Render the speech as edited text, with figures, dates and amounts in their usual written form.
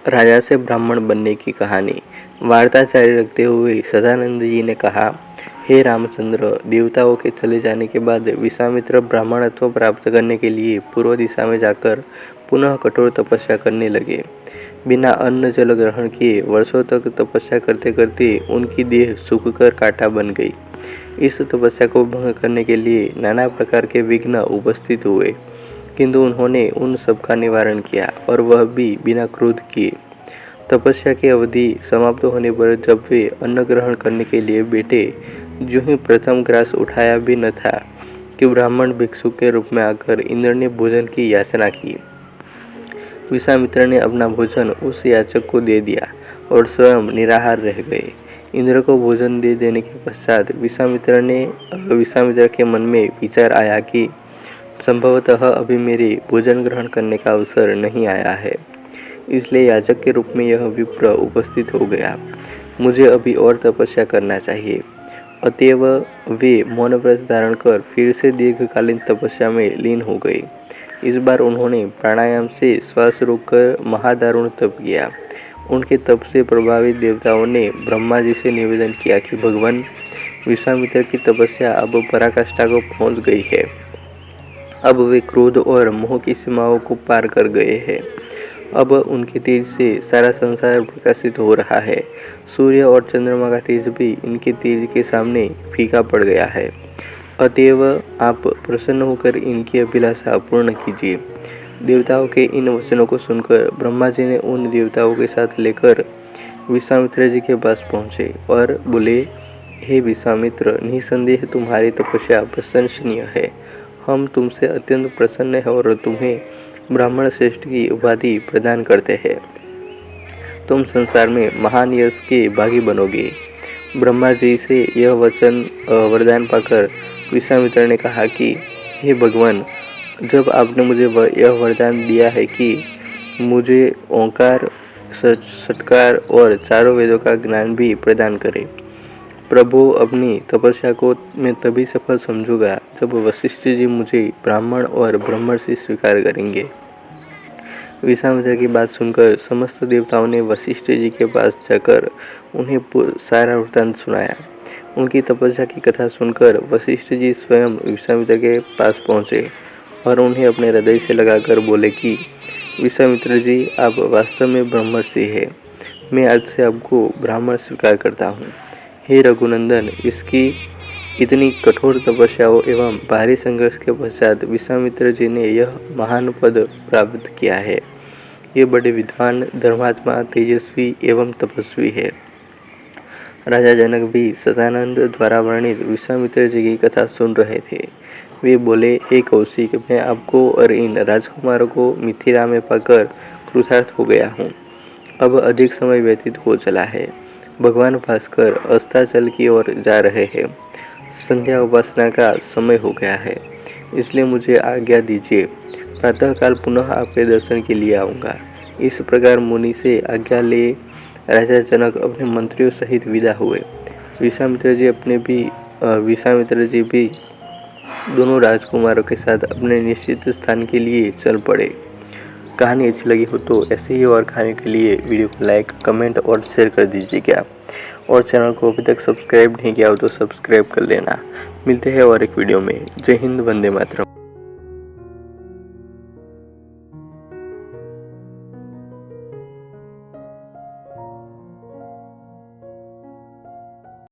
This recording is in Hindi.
राजा से ब्राह्मण बनने की कहानी। वार्ता जारी रखते हुए सदानंद जी ने कहा, हे रामचंद्र, देवताओं के चले जाने के बाद विश्वामित्र ब्राह्मणत्व प्राप्त करने के लिए पूर्व दिशा में जाकर पुनः कठोर तपस्या करने लगे। बिना अन्न जल ग्रहण किए वर्षों तक तपस्या करते करते उनकी देह सूखकर कांटा बन गई। इस तपस्या को भंग करने के लिए नाना प्रकार के विघ्न उपस्थित हुए, किंतु उन्होंने उन सब का निवारण किया, और वह भी बिना क्रोध किए। तपस्या की अवधि समाप्त होने पर जब वे अन्न ग्रहण करने के लिए बैठे, जो ही प्रथम ग्रास उठाया भी न था कि ब्राह्मण भिक्षु के रूप में आकर इंद्र ने भोजन की याचना की। विश्वामित्र ने अपना भोजन उस याचक को दे दिया और स्वयं निराहार रह गए। इंद्र को भोजन दे देने के पश्चात विश्वामित्र के मन में विचार आया कि संभवतः अभी मेरे भोजन ग्रहण करने का अवसर नहीं आया है, इसलिए याचक के रूप में यह विप्र उपस्थित हो गया। मुझे अभी और तपस्या करना चाहिए। अतएव वे मौन व्रत धारण कर फिर से दीर्घकालीन तपस्या में लीन हो गए। इस बार उन्होंने प्राणायाम से श्वास रोककर महादारुण तप किया। उनके तप से प्रभावित देवताओं ने ब्रह्मा जी से निवेदन किया कि भगवान, विश्वामित्र की तपस्या अब पराकाष्ठा को पहुंच गई है। अब वे क्रोध और मोह की सीमाओं को पार कर गए हैं। अब उनके तेज से सारा संसार प्रकाशित हो रहा है। सूर्य और चंद्रमा का तेज भी इनके तेज के सामने फीका पड़ गया है। अतएव आप प्रसन्न होकर इनकी अभिलाषा पूर्ण कीजिए। देवताओं के इन वचनों को सुनकर ब्रह्मा जी ने उन देवताओं के साथ लेकर विश्वामित्र जी के पास पहुँचे और बोले, हे विश्वामित्र, निसंदेह तुम्हारी तपस्या प्रशंसनीय है। हम तुमसे अत्यंत प्रसन्न हैं और तुम्हें ब्राह्मण श्रेष्ठ की उपाधि प्रदान करते हैं। तुम संसार में महान यश के भागी बनोगे। ब्रह्मा जी से यह वरदान पाकर विश्वामित्र ने कहा कि हे भगवान, जब आपने मुझे यह वरदान दिया है कि मुझे ओंकार, षट्कार और चारों वेदों का ज्ञान भी प्रदान करें, प्रभु, अपनी तपस्या को मैं तभी सफल समझूंगा जब वशिष्ठ जी मुझे ब्राह्मण और ब्रह्मर्षि स्वीकार करेंगे। विश्वामित्र की बात सुनकर समस्त देवताओं ने वशिष्ठ जी के पास जाकर उन्हें सारा वृत्तांत सुनाया। उनकी तपस्या की कथा सुनकर वशिष्ठ जी स्वयं विश्वामित्र के पास पहुँचे और उन्हें अपने हृदय से लगाकर बोले कि विश्वामित्र जी, आप वास्तव में ब्रह्मर्षि हैं। मैं आज से आपको ब्राह्मण स्वीकार करता हूँ। हे रघुनंदन, इसकी इतनी कठोर तपस्याओं एवं भारी संघर्ष के पश्चात विश्वामित्र जी ने यह महान पद प्राप्त किया है। ये बड़े विद्वान, धर्मात्मा, तेजस्वी एवं तपस्वी है। राजा जनक भी सदानंद द्वारा वर्णित विश्वामित्र जी की कथा सुन रहे थे। वे बोले, हे कौशिक, मैं आपको और इन राजकुमारों को मिथिला में पाकर कृतार्थ हो गया हूँ। अब अधिक समय व्यतीत हो चला है। भगवान भास्कर अस्ताचल की ओर जा रहे हैं। संध्या उपासना का समय हो गया है, इसलिए मुझे आज्ञा दीजिए। प्रातःकाल पुनः आपके दर्शन के लिए आऊँगा। इस प्रकार मुनि से आज्ञा ले राजा जनक अपने मंत्रियों सहित विदा हुए। विश्वामित्र जी भी दोनों राजकुमारों के साथ अपने निश्चित स्थान के लिए चल पड़े। कहानी अच्छी लगी हो तो ऐसे ही और कहानी के लिए वीडियो को लाइक, कमेंट और शेयर कर दीजिएगा। और चैनल को अभी तक सब्सक्राइब नहीं किया हो तो सब्सक्राइब कर लेना। मिलते हैं और एक वीडियो में। जय हिंद, वंदे मातरम।